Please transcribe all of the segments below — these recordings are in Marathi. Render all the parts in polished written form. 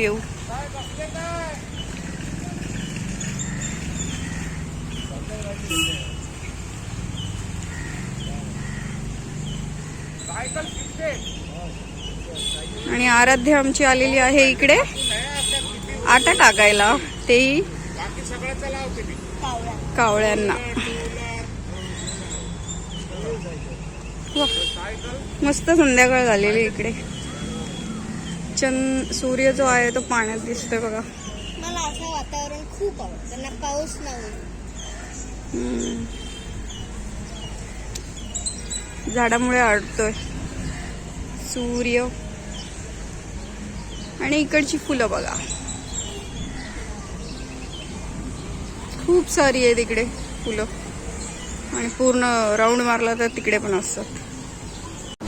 व्ह्यू. आणि आराध्य आमची आलेली आहे इकडे आटा टाकायला, तेही कावळ्यांना. मस्त संध्याकाळ झालेली इकडे. सूर्य जो आहे तो पाण्यात दिसतोय बघा. मला असं वातावरण खूप आवडतं ना, पाऊस नाही. झाडामुळे अडतोय सूर्य. आणि इकडची फुलं बघा, खूप सारी आहे तिकडे फुलं. आणि पूर्ण राऊंड मारला तर तिकडे पण असतात.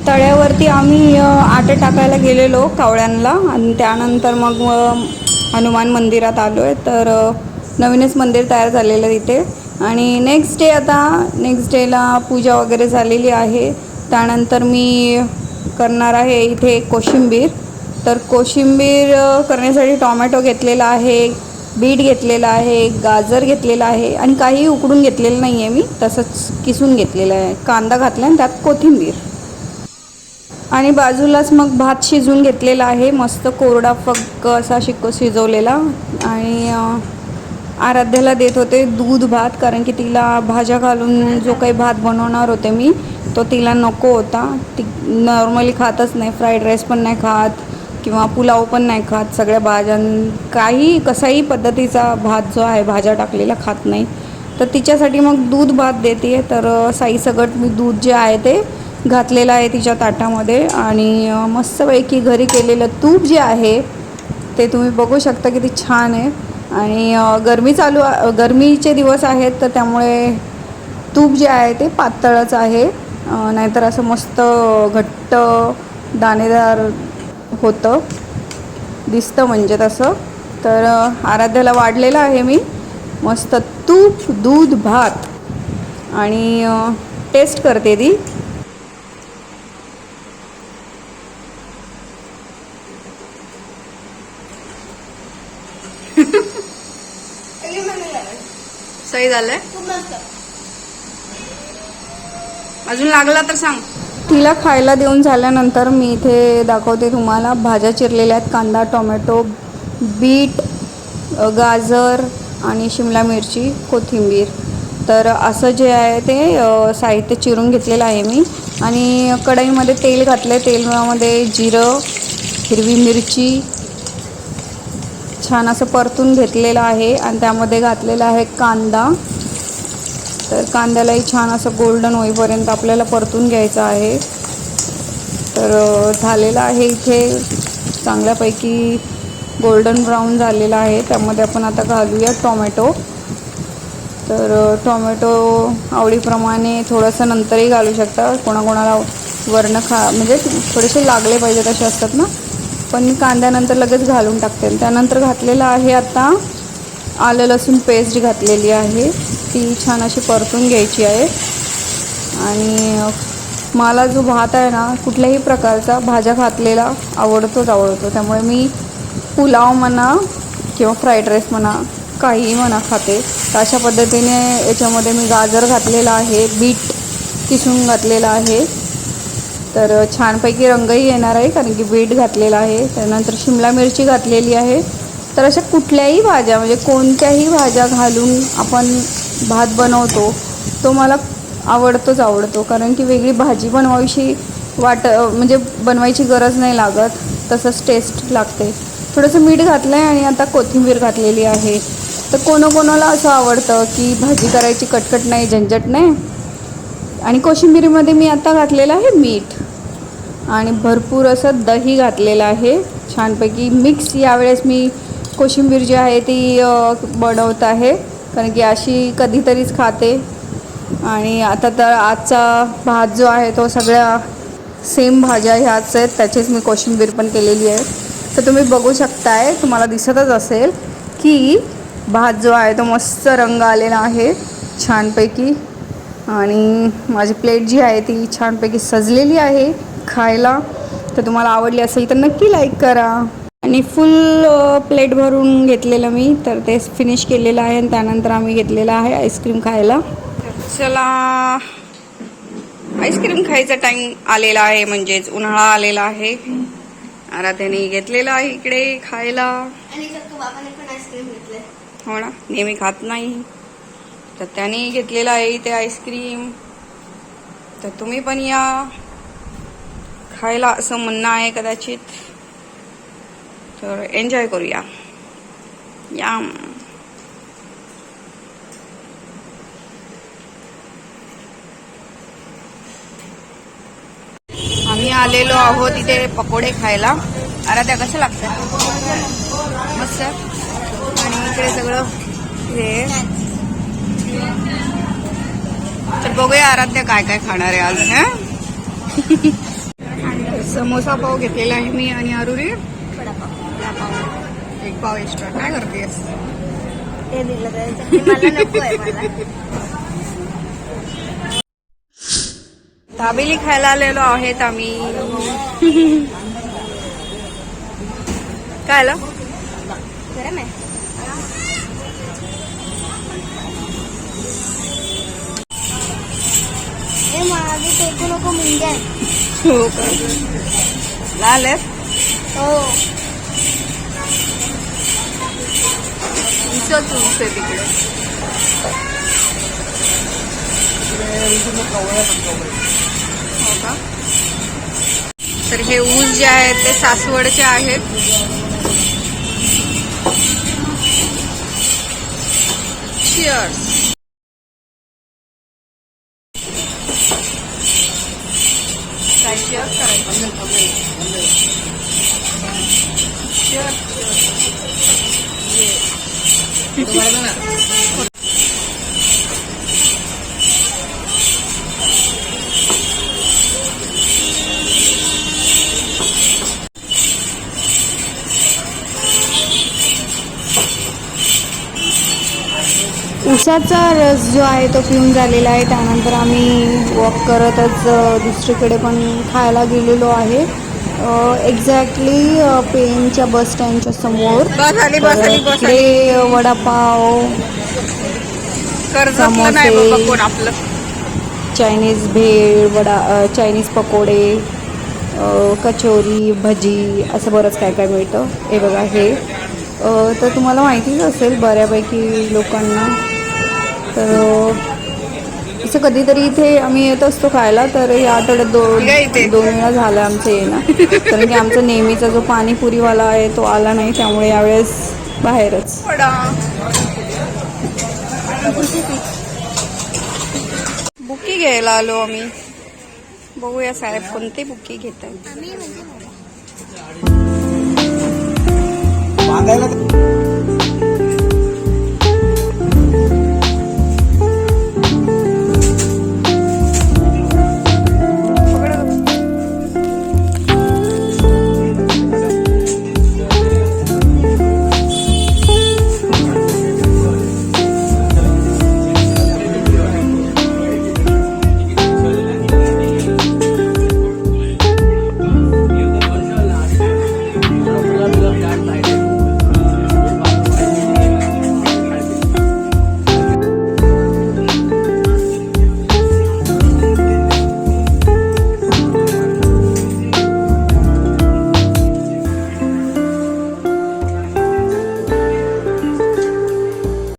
तळ्यावरती आम्ही आटा टाकायला गेलेलो कावळ्यांना आणि त्यानंतर मग हनुमान मंदिरात आलोय. तर नवीनच मंदिर तयार झालेलं तिथे. आणि नेक्स्ट डेला पूजा वगैरे झालेली आहे. त्यानंतर मी करणार आहे इथे कोशिंबीर. तर कोशिंबीर करण्यासाठी टोमॅटो घेतलेला आहे, बीट घेतलेला आहे, गाजर घेतलेला आहे आणि काही उकडून घेतलेलं नाही आहे, मी तसंच किसून घेतलेलं आहे. कांदा घातला आणि त्यात कोथिंबीर. आणि बाजूलाच मग भात शिजवून घेतलेला आहे, मस्त कोरडा फक्क असा शिजवलेला. आणि आराध्याला देत होते दूध भात, कारण की तिला भाज्या घालून जो काही भात बनवणार होते मी तो तिला नको होता. ती नॉर्मली खातच नाही, फ्राईड राईस पण नाही खात किंवा पुलाव पण नाही खात. सगळ्या भाज्यां काही कसाही पद्धतीचा भात जो आहे भाज्या टाकलेला खात नाही. तर तिच्यासाठी मग दूध भात देते. तर साईसगट मी दूध जे आहे ते घातलेलं आहे तिच्या ताटामध्ये. आणि मस्तपैकी घरी केलेलं तूप जे आहे ते तुम्ही बघू शकता किती छान आहे. आणि गरमीचे दिवस आहेत तर त्यामुळे तूप जे आहे ते पातळच आहे, नाहीतर असं मस्त घट्ट दाणेदार होतं, दिसतं म्हणजे तसं. तर आराध्याला वाढलेलं आहे मी मस्त तूप दूध भात. आणि टेस्ट करते ती. सही झालंय, अजून लागला तर सांग. तिला खायला देऊन झाल्यानंतर मी इथे दाखवते तुम्हाला भाज्या चिरलेल्या आहेत. कांदा, टोमॅटो, बीट, गाजर आणि शिमला मिरची, कोथिंबीर. तर असं जे आहे ते साहित्य चिरून घेतलेलं आहे मी. आणि कढईमध्ये तेल घातलं. तेलामध्ये जिरं, हिरवी मिरची छान असं परतून घेतलेलं आहे. आणि त्यामध्ये घातलेला आहे कांदा. तर कांद्यालाही छान असं गोल्डन होईपर्यंत आपल्याला परतून घ्यायचं आहे. तर झालेलं आहे इथे चांगल्यापैकी गोल्डन ब्राऊन झालेला आहे. त्यामध्ये आपण आता घालूया टोमॅटो. तर टोमॅटो आवडीप्रमाणे थोडंसं नंतरही घालू शकता. कोणाकोणाला वर्ण म्हणजे थोडेसे लागले पाहिजेत असे असतात ना, पण मी कांद्यानंतर लगेच घालून टाकते. त्यानंतर घातलेलं आहे आता आलं लसूण पेस्ट घातलेली आहे, ती छान अशी परतून घ्यायची आहे. आणि मला जो भात आहे ना कुठल्याही प्रकारचा भाज्या घातलेला आवडतो. त्यामुळे मी पुलाव म्हणा किंवा फ्राईड राईस म्हणा काहीही म्हणा खाते. तर अशा पद्धतीने याच्यामध्ये मी गाजर घातलेला आहे, बीट किसून घातलेला आहे. तर छानपैकी रंगही येणार आहे कारण की बीट घातलेला आहे. त्यानंतर शिमला मिरची घातलेली आहे. तर अशा कुठल्याही भाज्या म्हणजे कोणत्याही भाज्या घालून आपण भात बनवतो तो मला आवडतो, कारण की वेगळी भाजी बनवायची म्हणजे बनवायची गरज नाही लागत, तसंच टेस्ट लागते. थोडंसं मीठ घातलं आहे आणि आता कोथिंबीर घातलेली आहे. तर कोणाकोणाला असं आवडतं की भाजी करायची कटकट नाही, झंझट नाही. आणि कोशिंबिरीमध्ये मी आता घातलेलं आहे मीठ आणि भरपूर असं दही घातलेलं आहे छानपैकी मिक्स. यावेळेस मी कोशिंबीर जी आहे ती बनवत आहे कारण की अशी कधीतरीच खाते. आणि आता तर आजचा भात जो आहे तो सगळ्या सेम भाज्या ह्याच आहेत, त्याचीच मी कोशिंबीर पण केलेली आहे. तर तुम्ही बघू शकताय, तुम्हाला दिसतच असेल की भात जो आहे तो मस्त रंग आलेला आहे छानपैकी. आणि माझी प्लेट जी आहे ती छानपैकी सजलेली आहे खायला. तर तुम्हाला आवडली असेल तर नक्की लाईक करा. आणि फुल प्लेट भरून घेतलेलं मी, तर ते फिनिश केलेलं आहे आणि त्यानंतर आम्ही घेतलेलं आहे आईस्क्रीम खायला. चला, आईस्क्रीम खायचा टाइम आलेला आहे, म्हणजेच उन्हाळा आलेला आहे. आराध्याने घेतलेलं आहे इकडे खायला. आणि बाबाने पण आईस्क्रीम घेतले. हो ना, नेहमी खात नाही, तर त्याने घेतलेलं आहे इथे आईस्क्रीम. तर तुम्ही पण या खायला, असं म्हणणं आहे कदाचित. तर एन्जॉय करूया. या आम्ही आलेलो आहोत इथे पकोडे खायला. आराध्या कसे लागतात? मस्त. आणि इकडे सगळं हे, तर बघूया आराध्या काय काय खाणार आहे आज. समोसा पाव घेतलेला आहे मी आणि आरुरी एक पाव एक्स्ट्रा. काय करतेस? ते दिलं तर मला नको आहे मला. दाबेली खायला आलेलो आहेत आम्ही. काय आलं? गरम आहे. हे मागे टेकू नको, मुंग्या आहे. हो का? लाल आहे. हो. उंच आहे तिकडे. हो का? तर हे ऊस जे आहेत ते सासवडचे आहेत. चिअर्स. काय चिअर्स करायचं? उसाचा रस जो आहे तो पिऊन झालेला आहे. त्यानंतर आम्ही वॉक करतच दुसरीकडे पण खायला गेलेलो आहे. एक्झॅक्टली पेनच्या बस स्टँडच्या समोर. तिकडे वडापाव, समोसे, चायनीज भेळ, चायनीज पकोडे, कचोरी, भजी, असं बरंच काय काय मिळतं. हे बघा हे, तर तुम्हाला माहितीच असेल बऱ्यापैकी लोकांना. तर असं कधीतरी इथे आम्ही येत असतो खायला. तर या आठवड्यात दोन वेळा झालं आमचं येणं, कारण की आमचा नेहमीचा जो पाणीपुरीवाला आहे तो आला नाही, त्यामुळे यावेळेस बाहेरच. बुकी घ्यायला आलो आम्ही. बघूया साहेब कोणते बुकी घेत आहेत. आम्ही म्हणजे